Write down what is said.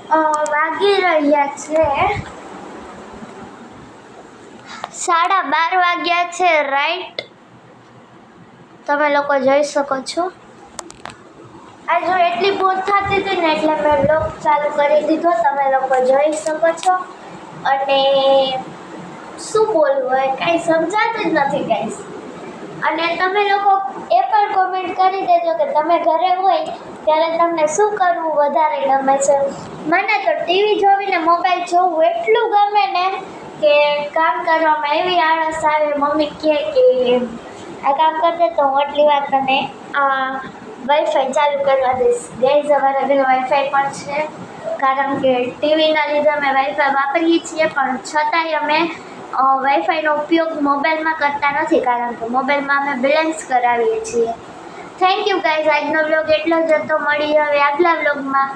વાગી રહ્યા છે 12:30 વાગ્યા છે રાઈટ. તમે લોકો જોઈ શકો છો. આજે એટલી બોર થતી હતી ને એટલે મેં બ્લોગ ચાલુ કરી દીધો. તમે લોકો જોઈ શકો છો. અને શું બોલવું હોય કાંઈ સમજાતું જ નથી ગાઈસ. અને તમે લોકો એ પણ કોમેન્ટ કરી દેજો કે તમે ઘરે હોય ત્યારે તમને શું કરવું વધારે ગમે છે. મને તો ટીવી જોવીને મોબાઈલ જોવું એટલું ગમે ને કે કામ કરવામાં એવી આળસ આવે. મમ્મી કહે કે આ કામ કરતે તો હું આટલી વાર તને વાઈફાઈ ચાલુ કરવા દઈશ. ગાઈઝ અમારા ઘરે વાઈફાઈ પણ છે કારણ કે ટીવીના લીધે અમે વાઈફાઈ વાપરીએ છીએ, પણ છતાંય અમે વાઈફાઈનો ઉપયોગ મોબાઈલમાં કરતા નથી કારણ કે મોબાઈલમાં અમે બેલેન્સ કરાવીએ છીએ. Thank you guys. આજનો વ્લોગ એટલો જ હતો. મળીએ હવે આગલા વ્લોગમાં.